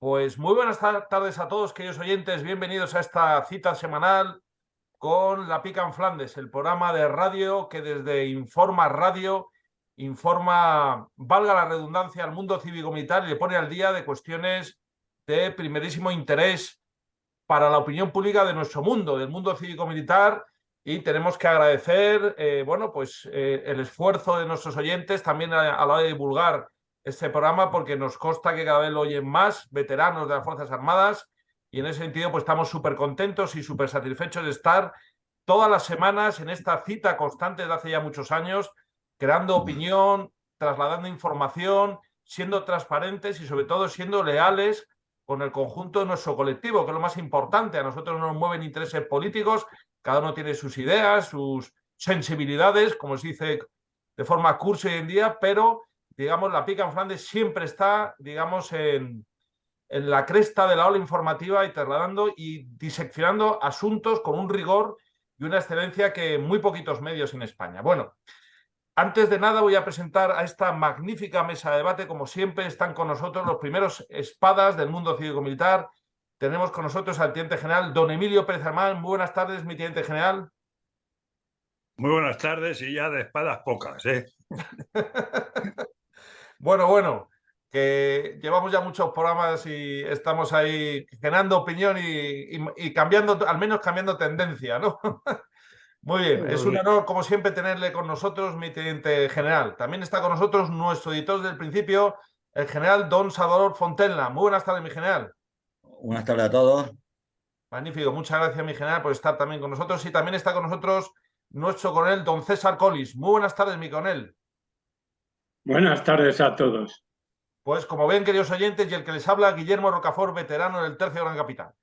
Pues muy buenas tardes a todos, queridos oyentes. Bienvenidos a esta cita semanal con La Pica en Flandes, el programa de radio que desde Informa Radio informa, valga la redundancia, al mundo cívico-militar y le pone al día de cuestiones de primerísimo interés para la opinión pública de nuestro mundo, del mundo cívico-militar. Y tenemos que agradecer el esfuerzo de nuestros oyentes también a la hora de divulgar este programa, porque nos consta que cada vez lo oyen más veteranos de las Fuerzas Armadas, y en ese sentido pues estamos súper contentos y súper satisfechos de estar todas las semanas en esta cita constante desde hace ya muchos años, creando opinión, trasladando información, siendo transparentes y sobre todo siendo leales con el conjunto de nuestro colectivo, que es lo más importante. A nosotros no nos mueven intereses políticos, cada uno tiene sus ideas, sus sensibilidades, como se dice de forma cursi hoy en día, pero digamos, La Pica en Flandes siempre está, digamos, en la cresta de la ola informativa y trasladando y diseccionando asuntos con un rigor y una excelencia que muy poquitos medios en España. Bueno, antes de nada voy a presentar a esta magnífica mesa de debate. Como siempre están con nosotros los primeros espadas del mundo cívico-militar. Tenemos con nosotros al teniente general don Emilio Pérez Armán. Muy buenas tardes, mi teniente general. Muy buenas tardes, y ya de espadas pocas, ¿eh? Bueno, que llevamos ya muchos programas y estamos ahí generando opinión y cambiando, al menos cambiando tendencia, ¿no? Muy bien, es un honor, como siempre, tenerle con nosotros, mi teniente general. También está con nosotros nuestro editor desde el principio, el general don Salvador Fontenla. Muy buenas tardes, mi general. Buenas tardes a todos. Magnífico, muchas gracias, mi general, por estar también con nosotros. Y también está con nosotros nuestro coronel, don César Collis. Muy buenas tardes, mi coronel. Buenas tardes a todos. Pues como ven, queridos oyentes, y el que les habla, Guillermo Rocafort, veterano del Tercio Gran Capitán.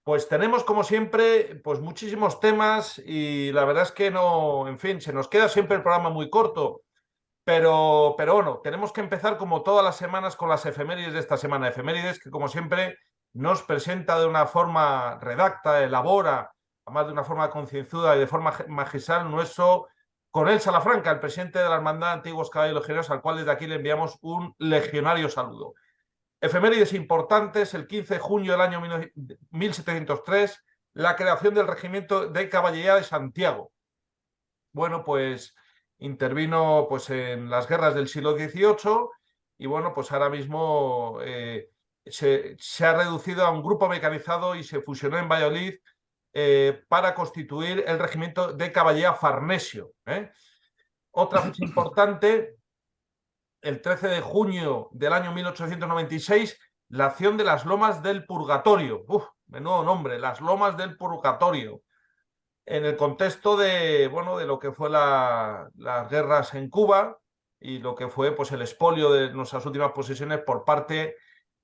Pues tenemos, como siempre, pues muchísimos temas y la verdad es que no, en fin, se nos queda siempre el programa muy corto, pero bueno, tenemos que empezar como todas las semanas con las efemérides de esta semana. Efemérides que, como siempre, nos presenta de una forma redacta, elabora, además de una forma concienzuda y de forma magistral, nuestro coronel Salafranca, el presidente de la Hermandad de Antiguos Caballeros Legionarios, al cual desde aquí le enviamos un legionario saludo. Efemérides importantes: el 15 de junio del año 1703, la creación del Regimiento de Caballería de Santiago. Bueno, pues intervino pues, en las guerras del siglo XVIII y bueno, pues ahora mismo se ha reducido a un grupo mecanizado y se fusionó en Valladolid para constituir el Regimiento de Caballería Farnesio. Otra fecha importante: el 13 de junio del año 1896, la acción de las Lomas del Purgatorio. Menudo nombre, las Lomas del Purgatorio. En el contexto de, bueno, de lo que fue las guerras en Cuba y lo que fue pues, el expolio de nuestras últimas posesiones por parte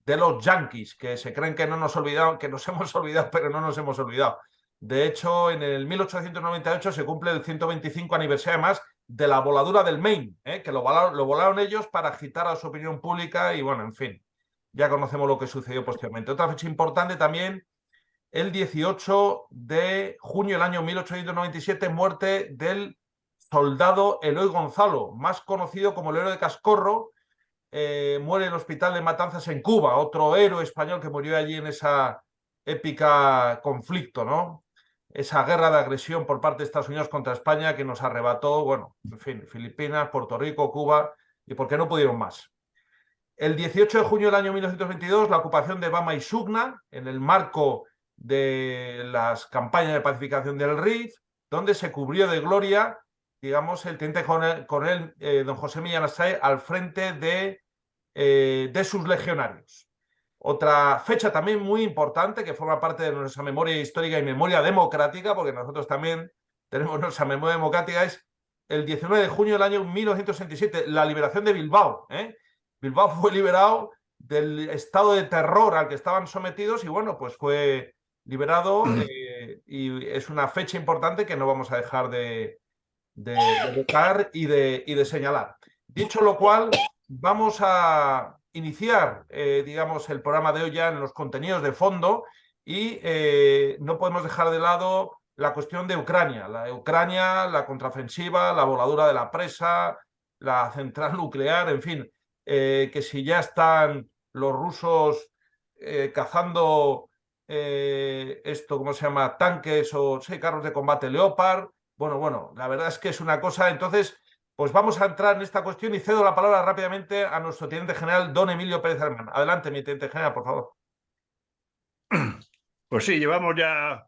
de los yanquis, que se creen que no nos olvidaron, que nos hemos olvidado, pero no nos hemos olvidado. De hecho, en el 1898 se cumple el 125 aniversario más de la voladura del Maine, que lo volaron ellos para agitar a su opinión pública y bueno, en fin, ya conocemos lo que sucedió posteriormente. Otra fecha importante también: el 18 de junio del año 1897, muerte del soldado Eloy Gonzalo, más conocido como el héroe de Cascorro. Muere en el hospital de Matanzas en Cuba, otro héroe español que murió allí en esa épica conflicto, ¿no? Esa guerra de agresión por parte de Estados Unidos contra España que nos arrebató, bueno, en fin, Filipinas, Puerto Rico, Cuba, y porque no pudieron más. El 18 de junio del año 1922, la ocupación de Bama y Sugna, en el marco de las campañas de pacificación del Rif, donde se cubrió de gloria, digamos, el teniente coronel don José Millán Astray al frente de sus legionarios. Otra fecha también muy importante que forma parte de nuestra memoria histórica y memoria democrática, porque nosotros también tenemos nuestra memoria democrática, es el 19 de junio del año 1967, la liberación de Bilbao. Bilbao fue liberado del estado de terror al que estaban sometidos y bueno, pues fue liberado y es una fecha importante que no vamos a dejar de evocar y de señalar. Dicho lo cual, vamos a iniciar, digamos, el programa de hoy ya en los contenidos de fondo y no podemos dejar de lado la cuestión de Ucrania. La contraofensiva, la voladura de la presa, la central nuclear, en fin, que si ya están los rusos cazando ¿cómo se llama? Tanques o sí, carros de combate Leopard. Bueno, la verdad es que es una cosa. Entonces, pues vamos a entrar en esta cuestión y cedo la palabra rápidamente a nuestro teniente general, don Emilio Pérez Hermán. Adelante, mi teniente general, por favor. Pues sí, llevamos ya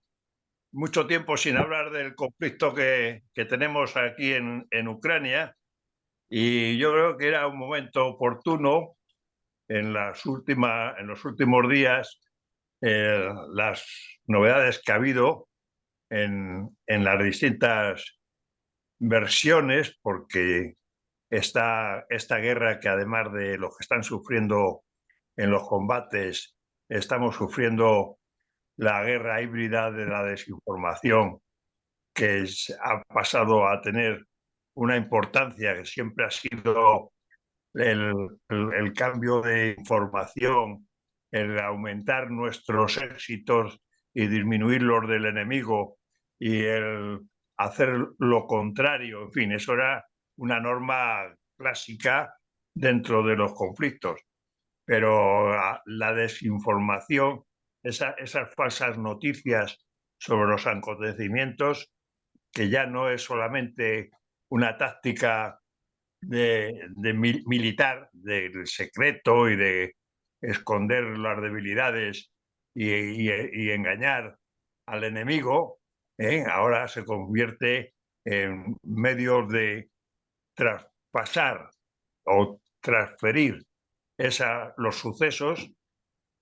mucho tiempo sin hablar del conflicto que tenemos aquí en Ucrania, y yo creo que era un momento oportuno en los últimos días, las novedades que ha habido en las distintas versiones, porque esta guerra, que además de lo que están sufriendo en los combates, estamos sufriendo la guerra híbrida de la desinformación, que ha pasado a tener una importancia que siempre ha sido el cambio de información, el aumentar nuestros éxitos y disminuir los del enemigo, y el hacer lo contrario. En fin, eso era una norma clásica dentro de los conflictos. Pero la desinformación, esas falsas noticias sobre los acontecimientos, que ya no es solamente una táctica militar, del secreto y de esconder las debilidades y engañar al enemigo, ahora se convierte en medios de traspasar o transferir los sucesos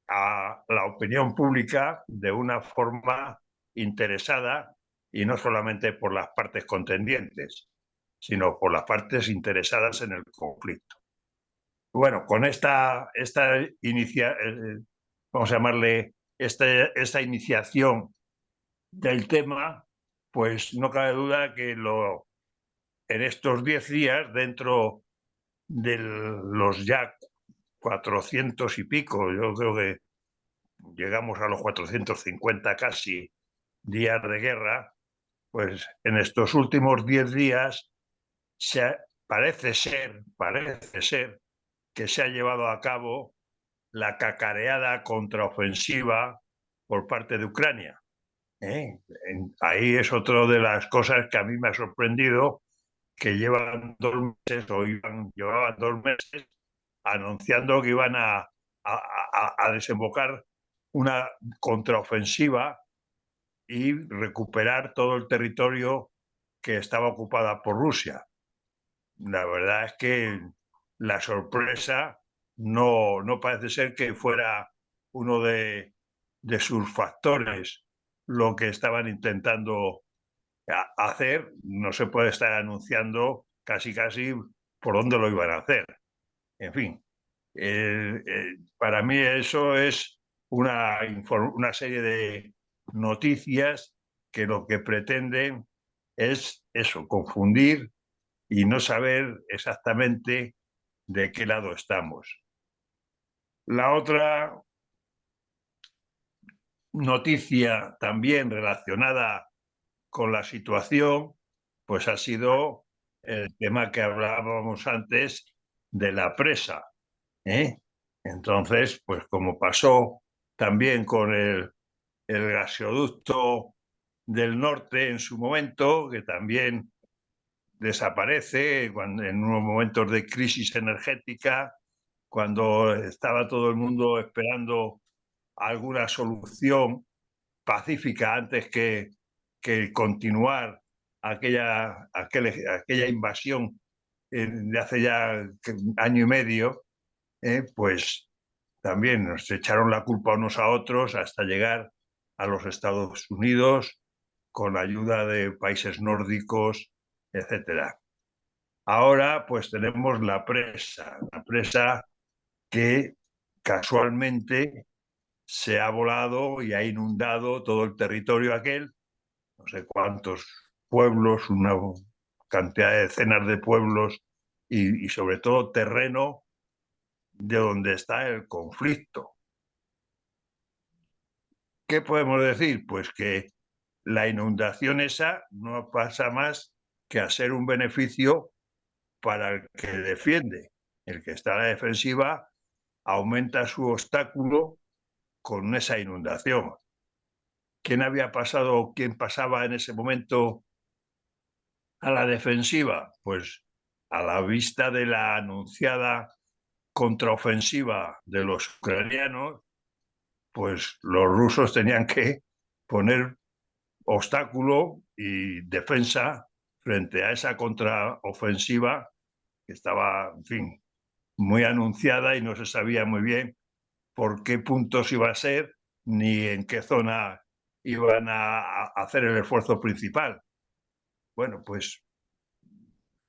a la opinión pública de una forma interesada, y no solamente por las partes contendientes, sino por las partes interesadas en el conflicto. Bueno, con vamos a llamarle esta iniciación del tema, pues no cabe duda que en estos 10 días, dentro de los ya 400 y pico, yo creo que llegamos a los 450 casi días de guerra, pues en estos últimos 10 días parece ser que se ha llevado a cabo la cacareada contraofensiva por parte de Ucrania. Ahí es otra de las cosas que a mí me ha sorprendido, que llevaban 2 meses llevaban 2 meses anunciando que iban a desembocar una contraofensiva y recuperar todo el territorio que estaba ocupada por Rusia. La verdad es que la sorpresa no parece ser que fuera uno de sus factores lo que estaban intentando hacer. No se puede estar anunciando casi por dónde lo iban a hacer. En fin, para mí eso es una serie de noticias que lo que pretenden es eso, confundir y no saber exactamente de qué lado estamos. La otra noticia también relacionada con la situación, pues ha sido el tema que hablábamos antes de la presa. Entonces, pues como pasó también con el gasoducto del norte en su momento, que también desaparece en unos momentos de crisis energética, cuando estaba todo el mundo esperando alguna solución pacífica antes que continuar aquella invasión de hace ya 1 año y medio, pues también nos echaron la culpa unos a otros hasta llegar a los Estados Unidos con ayuda de países nórdicos, etcétera. Ahora pues tenemos la presa que casualmente se ha volado y ha inundado todo el territorio aquel, no sé cuántos pueblos, una cantidad de decenas de pueblos, y sobre todo terreno de donde está el conflicto. ¿Qué podemos decir? Pues que la inundación esa no pasa más que a ser un beneficio para el que defiende. El que está a la defensiva aumenta su obstáculo con esa inundación. ¿Quién había pasado, quién pasaba en ese momento a la defensiva? Pues a la vista de la anunciada contraofensiva de los ucranianos, pues los rusos tenían que poner obstáculo y defensa frente a esa contraofensiva que estaba, en fin, muy anunciada y no se sabía muy bien por qué puntos iba a ser ni en qué zona iban a hacer el esfuerzo principal. Bueno, pues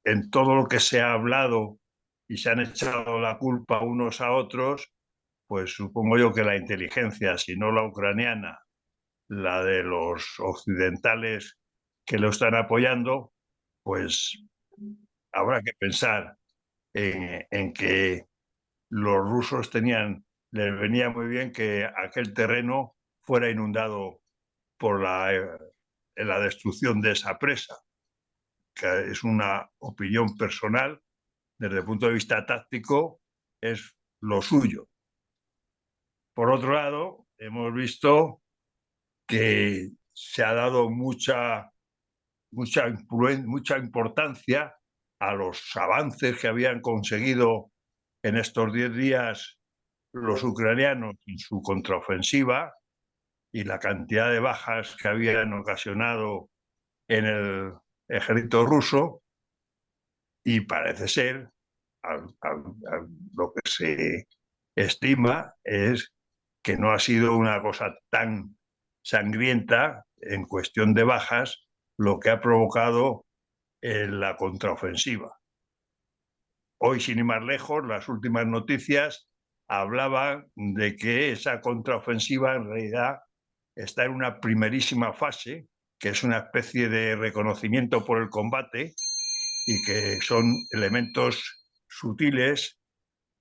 en todo lo que se ha hablado y se han echado la culpa unos a otros, pues supongo yo que la inteligencia, si no la ucraniana, la de los occidentales que lo están apoyando, pues habrá que pensar en que los rusos les venía muy bien que aquel terreno fuera inundado por la destrucción de esa presa, que es una opinión personal. Desde el punto de vista táctico, es lo suyo. Por otro lado, hemos visto que se ha dado mucha importancia a los avances que habían conseguido en estos 10 días los ucranianos en su contraofensiva y la cantidad de bajas que habían ocasionado en el ejército ruso, y parece ser, lo que se estima es que no ha sido una cosa tan sangrienta en cuestión de bajas lo que ha provocado la contraofensiva. Hoy, sin ir más lejos, las últimas noticias hablaban de que esa contraofensiva en realidad está en una primerísima fase, que es una especie de reconocimiento por el combate y que son elementos sutiles,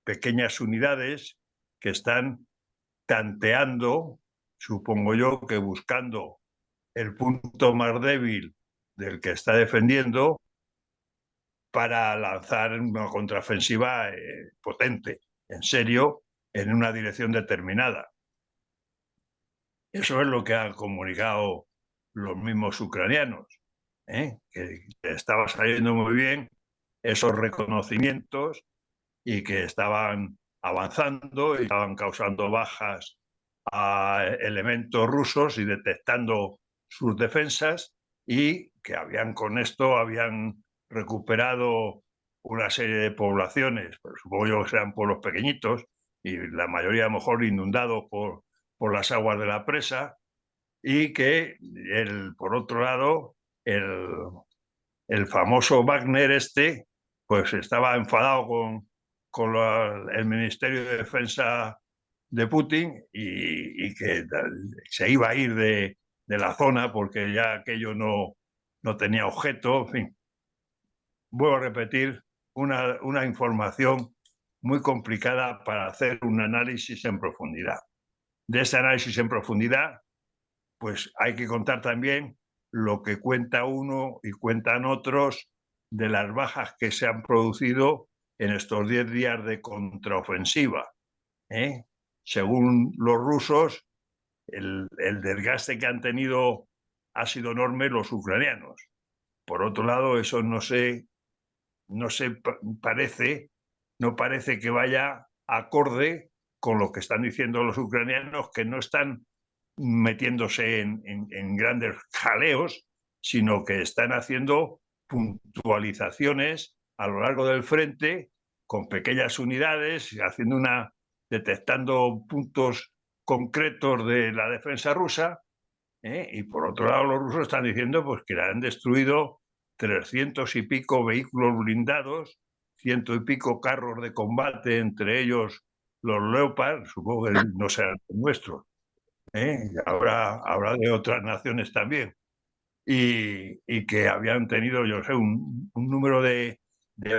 pequeñas unidades que están tanteando, supongo yo, que buscando el punto más débil del que está defendiendo para lanzar una contraofensiva potente, en serio, en una dirección determinada. Eso es lo que han comunicado los mismos ucranianos, que estaba saliendo muy bien esos reconocimientos y que estaban avanzando y estaban causando bajas a elementos rusos y detectando sus defensas, y que con esto habían recuperado una serie de poblaciones, pero supongo yo que serán pueblos pequeñitos y la mayoría a lo mejor inundados por las aguas de la presa, y que por otro lado el famoso Wagner pues estaba enfadado con el Ministerio de Defensa de Putin y que se iba a ir de la zona porque ya aquello no tenía objeto. En fin, vuelvo a repetir, una información muy complicada para hacer un análisis en profundidad. De ese análisis en profundidad, pues hay que contar también lo que cuenta uno y cuentan otros de las bajas que se han producido en estos 10 días de contraofensiva. Según los rusos, el desgaste que han tenido ha sido enorme los ucranianos. Por otro lado, eso no parece que vaya acorde con lo que están diciendo los ucranianos, que no están metiéndose en grandes jaleos, sino que están haciendo puntualizaciones a lo largo del frente con pequeñas unidades, detectando puntos concretos de la defensa rusa, y por otro lado los rusos están diciendo pues, que han destruido 300 y pico vehículos blindados, 100 y pico carros de combate, entre ellos los Leopard, supongo que no serán nuestros, habrá de otras naciones también, y que habían tenido, yo sé, un número de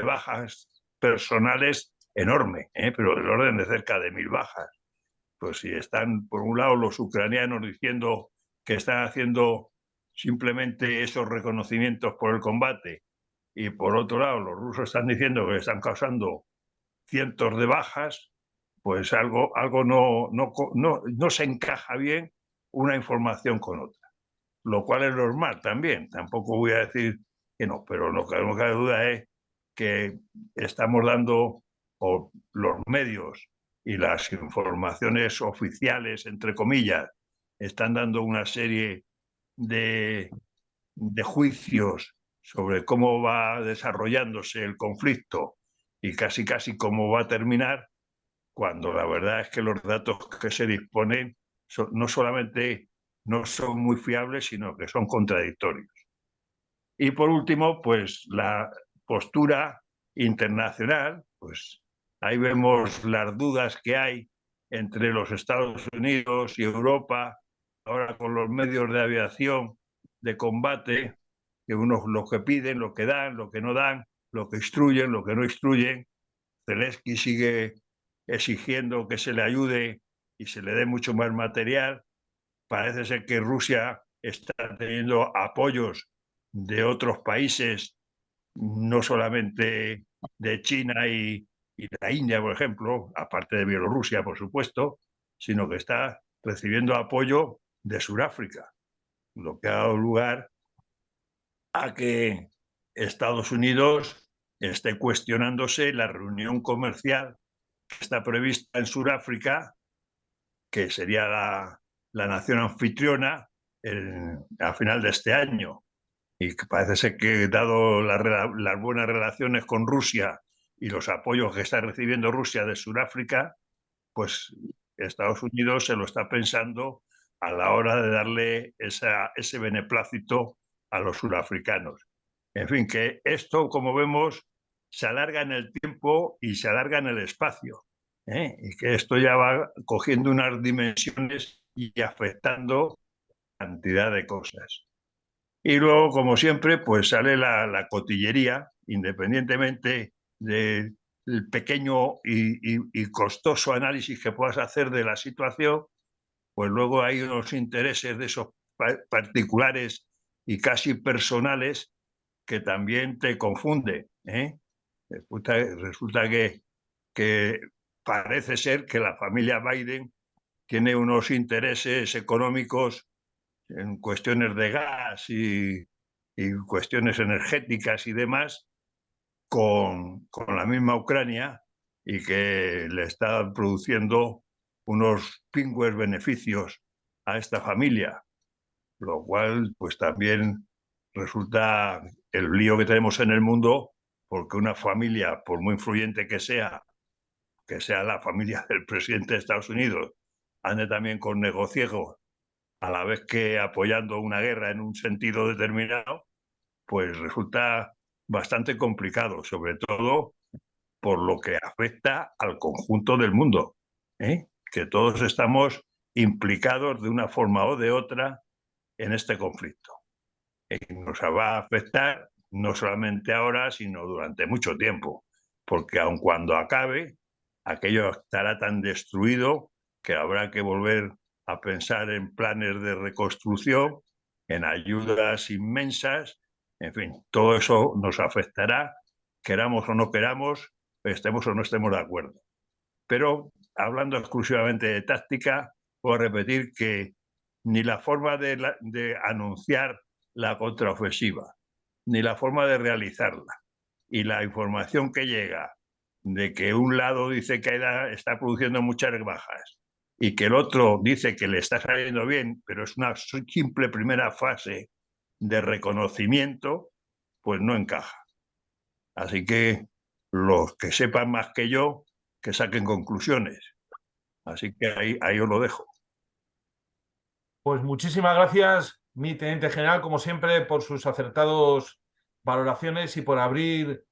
bajas personales enorme, pero del orden de cerca de 1000 bajas. Pues si están, por un lado, los ucranianos diciendo que están haciendo simplemente esos reconocimientos por el combate, y por otro lado, los rusos están diciendo que están causando cientos de bajas, pues algo no se encaja bien una información con otra, lo cual es normal también. Tampoco voy a decir que no, pero lo que no cabe duda es que estamos dando, o los medios y las informaciones oficiales, entre comillas, están dando una serie de juicios sobre cómo va desarrollándose el conflicto y casi cómo va a terminar, cuando la verdad es que los datos que se disponen no solamente no son muy fiables, sino que son contradictorios. Y por último, pues la postura internacional, pues ahí vemos las dudas que hay entre los Estados Unidos y Europa, ahora con los medios de aviación de combate, que unos lo que piden, lo que dan, lo que no dan, lo que instruyen, lo que no instruyen. Zelensky sigue exigiendo que se le ayude y se le dé mucho más material. Parece ser que Rusia está teniendo apoyos de otros países, no solamente de China y la India, por ejemplo, aparte de Bielorrusia, por supuesto, sino que está recibiendo apoyo de Sudáfrica, lo que ha dado lugar a que Estados Unidos esté cuestionándose la reunión comercial que está prevista en Sudáfrica, que sería la nación anfitriona a final de este año. Y que parece ser que, dado las buenas relaciones con Rusia y los apoyos que está recibiendo Rusia de Sudáfrica, pues Estados Unidos se lo está pensando a la hora de darle ese beneplácito a los surafricanos. En fin, que esto, como vemos, se alarga en el tiempo y se alarga en el espacio, ¿eh? Y que esto ya va cogiendo unas dimensiones y afectando cantidad de cosas. Y luego, como siempre, pues sale cotillería, independientemente del pequeño y costoso análisis que puedas hacer de la situación, pues luego hay unos intereses de esos particulares y casi personales que también te confunde, ¿eh? Resulta que parece ser que la familia Biden tiene unos intereses económicos en cuestiones de gas y cuestiones energéticas y demás con la misma Ucrania, y que le está produciendo unos pingües beneficios a esta familia, lo cual pues también resulta el lío que tenemos en el mundo, porque una familia, por muy influyente que sea la familia del presidente de Estados Unidos, ande también con negociegos, a la vez que apoyando una guerra en un sentido determinado, pues resulta bastante complicado, sobre todo por lo que afecta al conjunto del mundo, ¿eh? Que todos estamos implicados de una forma o de otra en este conflicto. Y nos va a afectar no solamente ahora, sino durante mucho tiempo, porque aun cuando acabe, aquello estará tan destruido que habrá que volver a pensar en planes de reconstrucción, en ayudas inmensas, en fin, todo eso nos afectará, queramos o no queramos, estemos o no estemos de acuerdo. Pero hablando exclusivamente de táctica, puedo repetir que ni la forma de anunciar la contraofensiva, ni la forma de realizarla, y la información que llega de que un lado dice que está produciendo muchas bajas y que el otro dice que le está saliendo bien, pero es una simple primera fase de reconocimiento, pues no encaja. Así que los que sepan más que yo, que saquen conclusiones. Así que ahí os lo dejo. Pues muchísimas gracias, mi teniente general, como siempre, por sus acertados valoraciones y por abrir,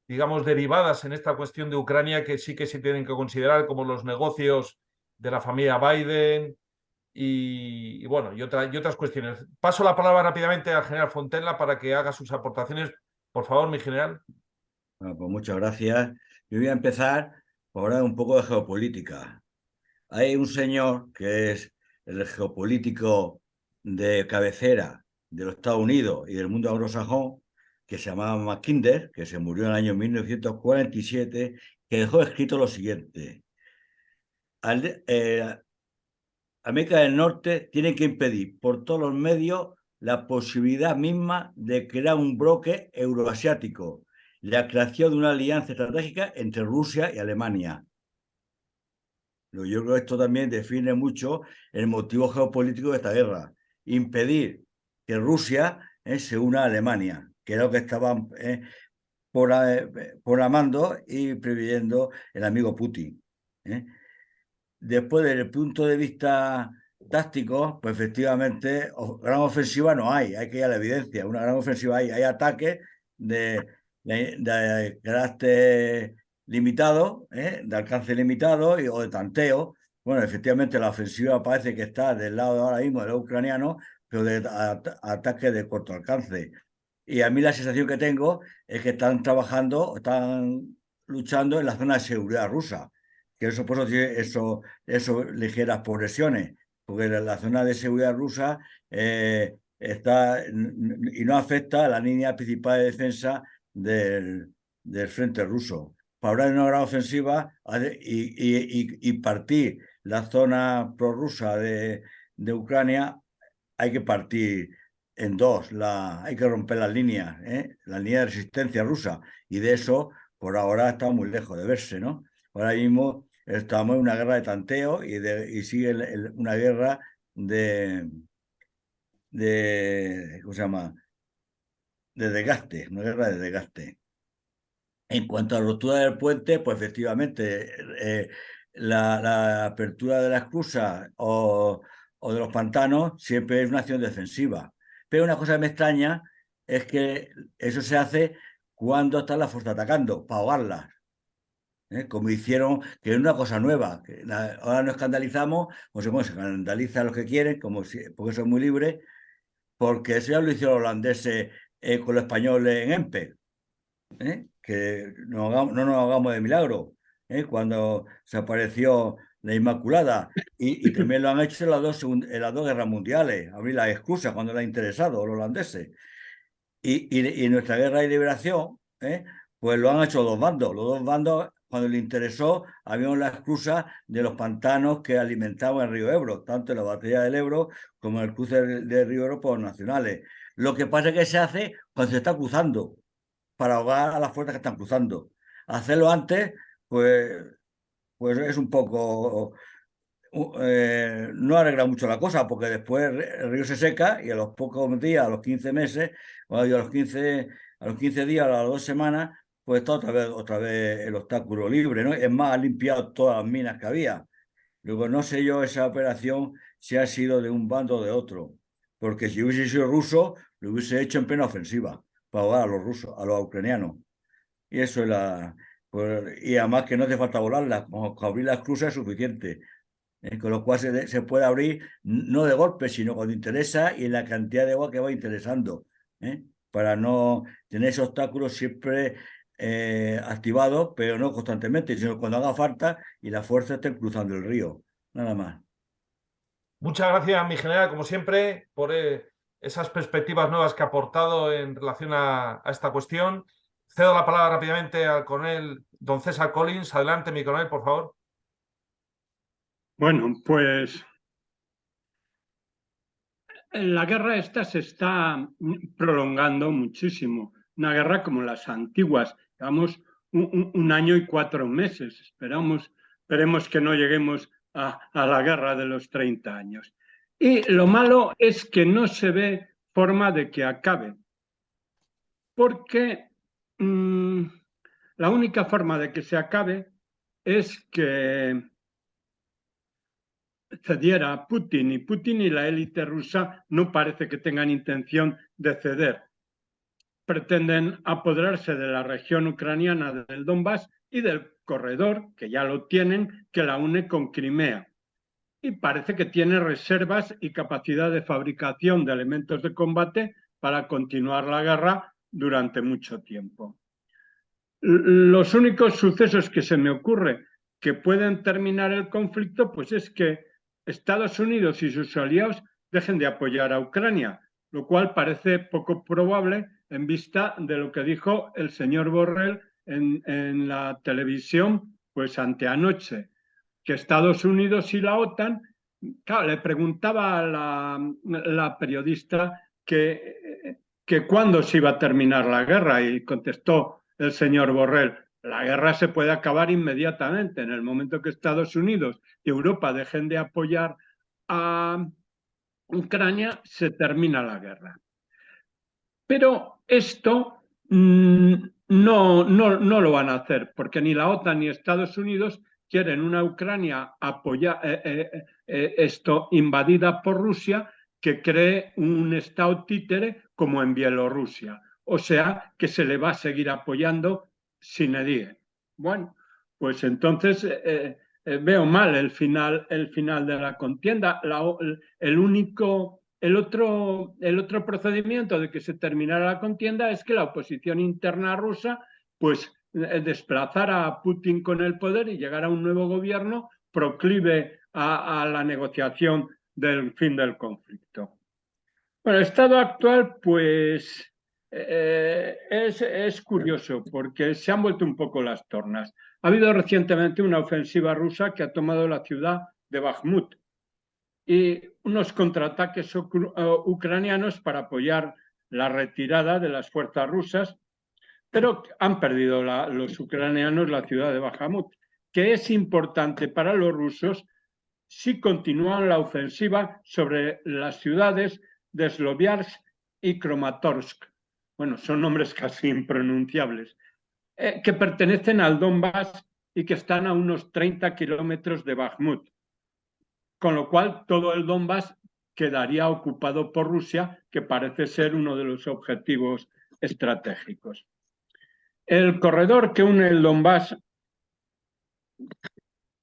digamos, derivadas en esta cuestión de Ucrania que sí se tienen que considerar, como los negocios de la familia Biden bueno, y otras cuestiones. Paso la palabra rápidamente al general Fontella para que haga sus aportaciones. Por favor, mi general. Bueno, pues muchas gracias. Yo voy a empezar por hablar un poco de geopolítica. Hay un señor que es el geopolítico de cabecera de los Estados Unidos y del mundo anglosajón, que se llamaba Mackinder, que se murió en el año 1947, que dejó escrito lo siguiente: América del Norte tiene que impedir por todos los medios la posibilidad misma de crear un bloque euroasiático, la creación de una alianza estratégica entre Rusia y Alemania. Yo creo que esto también define mucho el motivo geopolítico de esta guerra. Impedir que Rusia se una a Alemania, que era lo que estaban programando y previendo el amigo Putin. Después, desde el punto de vista táctico, pues efectivamente, gran ofensiva no hay que ir a la evidencia. Una gran ofensiva hay ataques de carácter limitado, de alcance limitado o de tanteo. Bueno, efectivamente la ofensiva parece que está del lado ahora mismo de los ucranianos, pero de ataques de corto alcance. Y a mí la sensación que tengo es que están luchando en la zona de seguridad rusa, que eso por eso tiene eso ligeras progresiones, porque la zona de seguridad rusa está y no afecta a la línea principal de defensa del frente ruso. Para hablar de una gran ofensiva y partir la zona prorrusa de Ucrania, hay que partir en dos, hay que romper las líneas, la línea de resistencia rusa, y de eso por ahora está muy lejos de verse, ¿no? Ahora mismo estamos en una guerra de tanteo y sigue una guerra ¿cómo se llama? De desgaste, una guerra de desgaste. En cuanto a la ruptura del puente, pues efectivamente la apertura de la esclusa o de los pantanos siempre es una acción defensiva. Pero una cosa que me extraña es que eso se hace cuando está la fuerza atacando, para ahogarlas. Como hicieron, que es una cosa nueva. Ahora nos escandalizamos, o se escandaliza a los que quieren, porque son muy libres, porque eso ya lo hicieron los holandeses con los españoles en Empel. Que no nos hagamos de milagro, cuando se apareció la Inmaculada, y también lo han hecho en las dos guerras mundiales, abrir las excusas cuando les ha interesado a los holandeses. Y en nuestra guerra de liberación, pues lo han hecho los dos bandos, cuando les interesó, habían la excusa de los pantanos que alimentaban el río Ebro, tanto en la batalla del Ebro como en el cruce del río Ebro por los nacionales. Lo que pasa es que se hace cuando se está cruzando, para ahogar a las fuerzas que están cruzando. Hacerlo antes, pues es un poco... no arregla mucho la cosa, porque después el río se seca y a los pocos días, a los 15 meses, o a los 15 días, a las 2 semanas, pues está otra vez el obstáculo libre, ¿no? Es más, ha limpiado todas las minas que había. Luego, no sé yo esa operación si ha sido de un bando o de otro, porque si hubiese sido ruso, lo hubiese hecho en plena ofensiva, para ahogar a los rusos, a los ucranianos. Y eso es y además que no hace falta volarla, con abrir la esclusa es suficiente. Con lo cual se puede abrir no de golpe, sino cuando interesa y en la cantidad de agua que va interesando, para no tener ese obstáculo siempre activado, pero no constantemente, sino cuando haga falta y la fuerza esté cruzando el río, nada más. Muchas gracias, mi general, como siempre, por esas perspectivas nuevas que ha aportado en relación a esta cuestión. Cedo la palabra rápidamente al coronel don César Collins. Adelante, mi coronel, por favor. Bueno, pues la guerra esta se está prolongando muchísimo. Una guerra como las antiguas. Llevamos un año y 4 meses. Esperemos que no lleguemos a la guerra de los 30 años. Y lo malo es que no se ve forma de que acabe. Porque la única forma de que se acabe es que cediera Putin, y Putin y la élite rusa no parece que tengan intención de ceder. Pretenden apoderarse de la región ucraniana del Donbass y del corredor, que ya lo tienen, que la une con Crimea. Y parece que tiene reservas y capacidad de fabricación de elementos de combate para continuar la guerra durante mucho tiempo. Los únicos sucesos que se me ocurre que pueden terminar el conflicto, pues es que Estados Unidos y sus aliados dejen de apoyar a Ucrania, lo cual parece poco probable en vista de lo que dijo el señor Borrell en la televisión, pues anteanoche. que Estados Unidos y la OTAN, claro, le preguntaba a la periodista que cuándo se iba a terminar la guerra y contestó el señor Borrell: la guerra se puede acabar inmediatamente. En el momento que Estados Unidos y Europa dejen de apoyar a Ucrania, se termina la guerra. Pero esto no lo van a hacer, porque ni la OTAN ni Estados Unidos quieren una Ucrania invadida por Rusia, que cree un estado títere como en Bielorrusia. O sea, que se le va a seguir apoyando sine die. Bueno, pues entonces veo mal el final de la contienda. El otro procedimiento de que se terminara la contienda es que la oposición interna rusa pues desplazara a Putin con el poder y llegara a un nuevo gobierno proclive a la negociación del fin del conflicto. Bueno, el estado actual pues es curioso, porque se han vuelto un poco las tornas. Ha habido recientemente una ofensiva rusa que ha tomado la ciudad de Bakhmut y unos contraataques ucranianos para apoyar la retirada de las fuerzas rusas, pero han perdido los ucranianos la ciudad de Bakhmut, que es importante para los rusos si continúan la ofensiva sobre las ciudades de Sloviansk y Kramatorsk. Bueno, son nombres casi impronunciables, que pertenecen al Donbass y que están a unos 30 kilómetros de Bakhmut. Con lo cual, todo el Donbass quedaría ocupado por Rusia, que parece ser uno de los objetivos estratégicos. El corredor que une el Donbass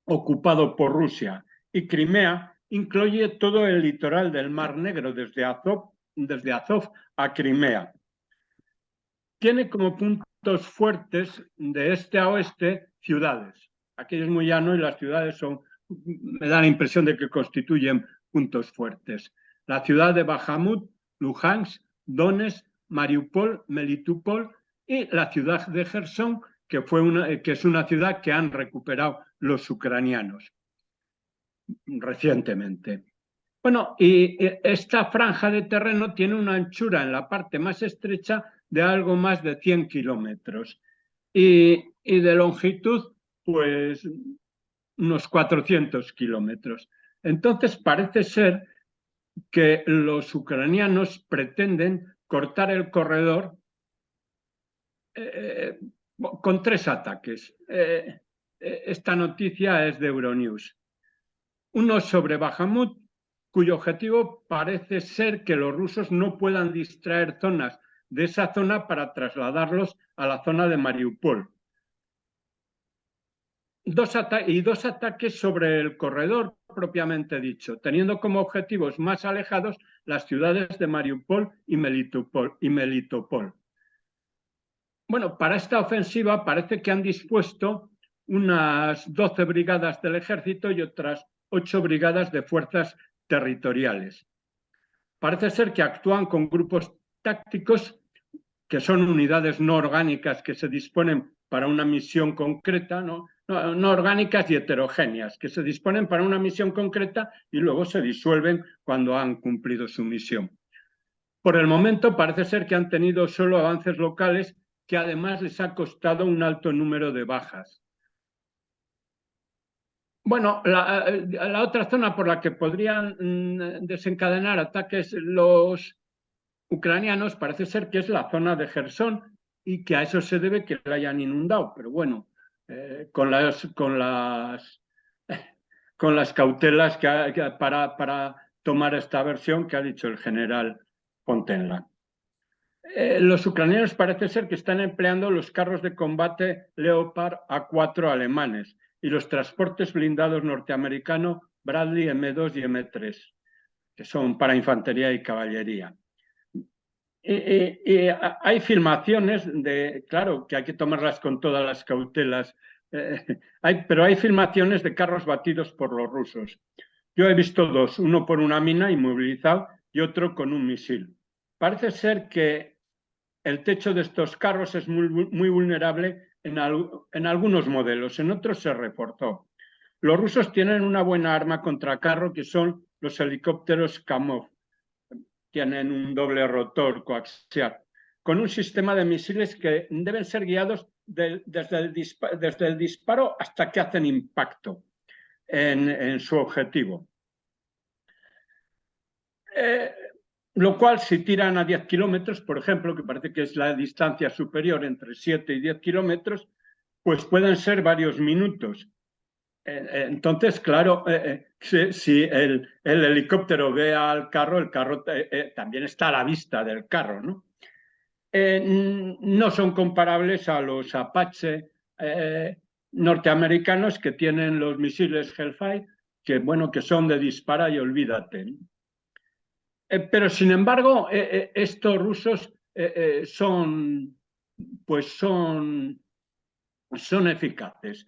ocupado por Rusia y Crimea incluye todo el litoral del Mar Negro, desde Azov a Crimea. Tiene como puntos fuertes de este a oeste ciudades. Aquí es muy llano y las ciudades me da la impresión de que constituyen puntos fuertes. La ciudad de Bakhmut, Luhansk, Donetsk, Mariupol, Melitopol y la ciudad de Gerson, que es una ciudad que han recuperado los ucranianos recientemente. Bueno, y esta franja de terreno tiene una anchura en la parte más estrecha de algo más de 100 kilómetros y de longitud, pues, unos 400 kilómetros. Entonces parece ser que los ucranianos pretenden cortar el corredor con 3 ataques. Esta noticia es de Euronews. Uno sobre Bakhmut, cuyo objetivo parece ser que los rusos no puedan distraer zonas de esa zona para trasladarlos a la zona de Mariupol. Dos ataques sobre el corredor propiamente dicho, teniendo como objetivos más alejados las ciudades de Mariupol y Melitopol. Bueno, para esta ofensiva parece que han dispuesto unas 12 brigadas del ejército y otras 8 brigadas de fuerzas territoriales. Parece ser que actúan con grupos tácticos, que son unidades no orgánicas que se disponen para una misión concreta, no orgánicas y heterogéneas, que se disponen para una misión concreta y luego se disuelven cuando han cumplido su misión. Por el momento parece ser que han tenido solo avances locales, que además les ha costado un alto número de bajas. Bueno, la otra zona por la que podrían desencadenar ataques los ucranianos parece ser que es la zona de Gerson, y que a eso se debe que la hayan inundado, pero bueno, con las cautelas para tomar esta versión que ha dicho el general Fontenla. Los ucranianos parece ser que están empleando los carros de combate Leopard A4 alemanes y los transportes blindados norteamericanos Bradley M2 y M3, que son para infantería y caballería. Y hay filmaciones claro que hay que tomarlas con todas las cautelas, pero hay filmaciones de carros batidos por los rusos. Yo he visto 2, uno por una mina inmovilizado y otro con un misil. Parece ser que el techo de estos carros es muy vulnerable en algunos modelos, en otros se reforzó. los rusos tienen una buena arma contra carro, que son los helicópteros Kamov. Tienen un doble rotor coaxial, con un sistema de misiles que deben ser guiados desde el disparo hasta que hacen impacto en su objetivo. Lo cual, si tiran a 10 kilómetros, por ejemplo, que parece que es la distancia superior entre 7 y 10 kilómetros, pues pueden ser varios minutos. Entonces, claro, si el helicóptero ve al carro, el carro también está a la vista del carro, ¿no? No son comparables a los Apache norteamericanos, que tienen los misiles Hellfire, que, bueno, que son de dispara y olvídate, ¿no? Pero, sin embargo, estos rusos son eficaces.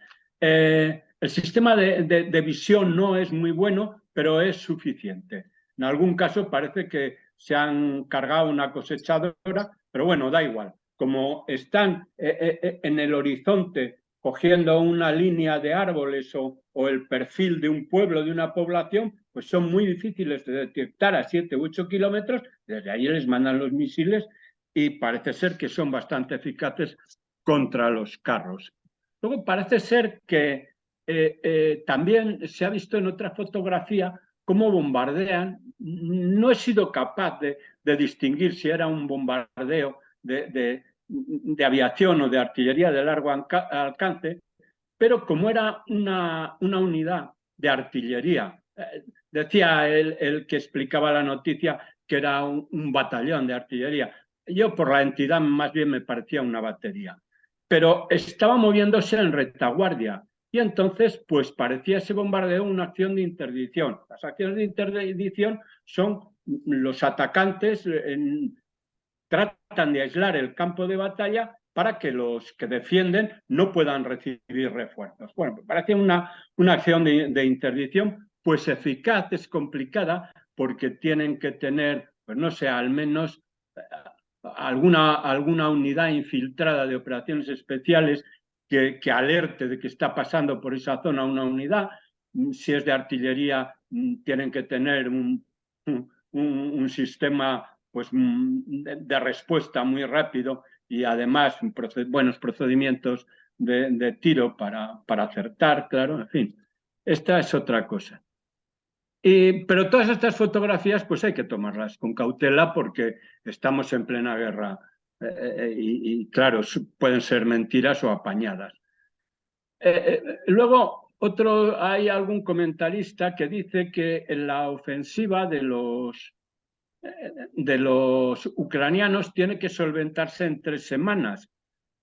El sistema de visión no es muy bueno, pero es suficiente. En algún caso parece que se han cargado una cosechadora, pero bueno, da igual. Como están en el horizonte cogiendo una línea de árboles o el perfil de un pueblo, de una población, pues son muy difíciles de detectar a 7 u 8 kilómetros. Desde ahí les mandan los misiles y parece ser que son bastante eficaces contra los carros. Luego parece ser que también se ha visto en otra fotografía cómo bombardean. No he sido capaz de distinguir si era un bombardeo de aviación o de artillería de largo alcance, pero como era una unidad de artillería, decía el que explicaba la noticia que era un batallón de artillería. Yo, por la entidad, más bien me parecía una batería, pero estaba moviéndose en retaguardia. Y entonces, pues parecía ese bombardeo una acción de interdicción. Las acciones de interdicción son los atacantes tratan de aislar el campo de batalla para que los que defienden no puedan recibir refuerzos. Bueno, me parece una acción de interdicción, pues eficaz, es complicada, porque tienen que tener, pues no sé, al menos alguna unidad infiltrada de operaciones especiales que alerte de que está pasando por esa zona una unidad. Si es de artillería, tienen que tener un sistema, pues, de respuesta muy rápido, y además buenos procedimientos de tiro para acertar, claro, en fin. Esta es otra cosa. Pero todas estas fotografías pues hay que tomarlas con cautela, porque estamos en plena guerra y claro, pueden ser mentiras o apañadas. Luego, hay algún comentarista que dice que en la ofensiva de los ucranianos tiene que solventarse en 3 semanas,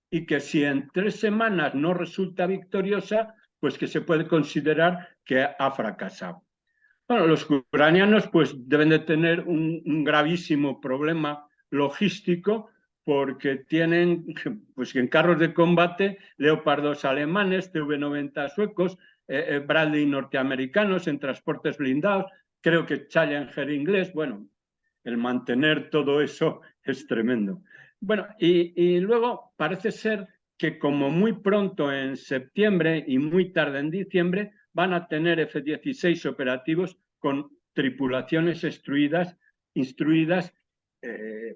y que si en 3 semanas no resulta victoriosa, pues que se puede considerar que ha fracasado. Bueno, los ucranianos pues deben de tener un gravísimo problema logístico, porque tienen, pues, en carros de combate Leopard 2 alemanes, CV-90 suecos, Bradley norteamericanos, en transportes blindados, creo que Challenger inglés. Bueno, el mantener todo eso es tremendo. Bueno, y luego parece ser que como muy pronto en septiembre y muy tarde en diciembre van a tener F-16 operativos con tripulaciones instruidas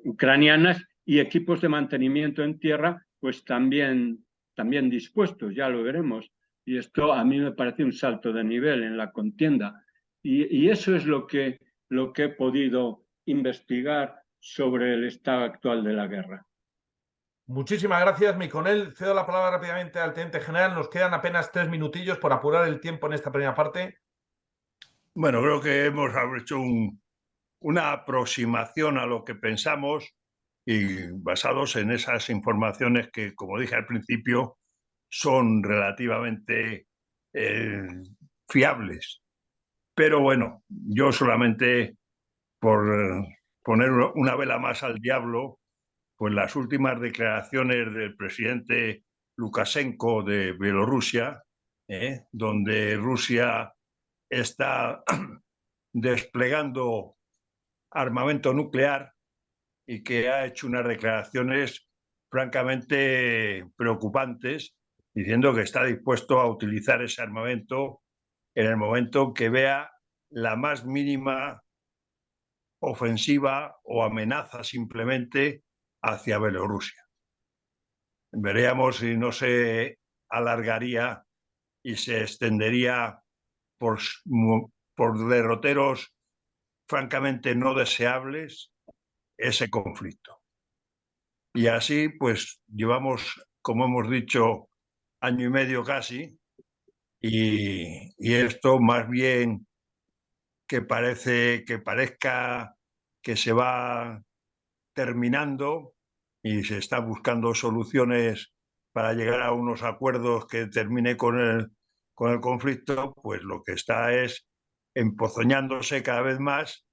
ucranianas, y equipos de mantenimiento en tierra pues también dispuestos, ya lo veremos. Y esto a mí me parece un salto de nivel en la contienda. Y eso es lo que he podido investigar sobre el estado actual de la guerra. Muchísimas gracias, Miconel. Cedo la palabra rápidamente al teniente general. Nos quedan apenas 3 minutillos por apurar el tiempo en esta primera parte. Bueno, creo que hemos hecho una aproximación a lo que pensamos, y basados en esas informaciones que, como dije al principio, son relativamente fiables. Pero bueno, yo solamente, por poner una vela más al diablo, pues las últimas declaraciones del presidente Lukashenko de Bielorrusia, donde Rusia está desplegando armamento nuclear, y que ha hecho unas declaraciones francamente preocupantes, diciendo que está dispuesto a utilizar ese armamento en el momento que vea la más mínima ofensiva o amenaza simplemente hacia Bielorrusia. Veríamos si no se alargaría y se extendería por derroteros francamente no deseables ese conflicto. Y así, pues, llevamos, como hemos dicho, año y medio casi, y esto más bien que parezca que se va terminando y se está buscando soluciones para llegar a unos acuerdos que termine con el conflicto, pues lo que está es empozoñándose cada vez más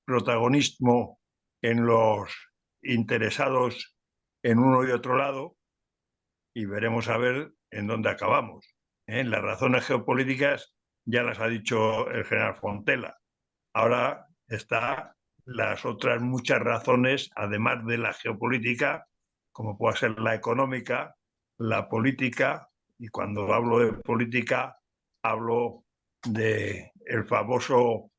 protagonismo en los interesados en uno y otro lado, y veremos a ver en dónde acabamos. Las razones geopolíticas ya las ha dicho el general Fontela. Ahora están las otras muchas razones, además de la geopolítica, como puede ser la económica, la política, y cuando hablo de política hablo del famoso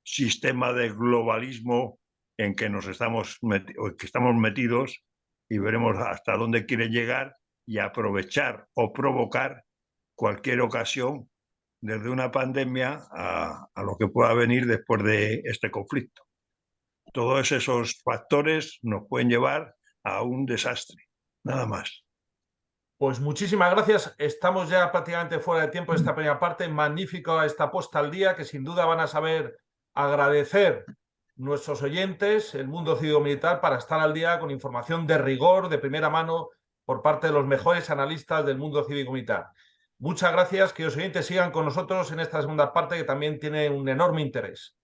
sistema de globalismo en que estamos metidos, y veremos hasta dónde quiere llegar y aprovechar o provocar cualquier ocasión, desde una pandemia a lo que pueda venir después de este conflicto. Todos esos factores nos pueden llevar a un desastre, nada más. Pues muchísimas gracias. Estamos ya prácticamente fuera de tiempo de esta primera parte. Magnífica esta puesta al día, que sin duda van a saber agradecer nuestros oyentes, el mundo cívico-militar, para estar al día con información de rigor, de primera mano, por parte de los mejores analistas del mundo cívico-militar. Muchas gracias, que los oyentes sigan con nosotros en esta segunda parte, que también tiene un enorme interés.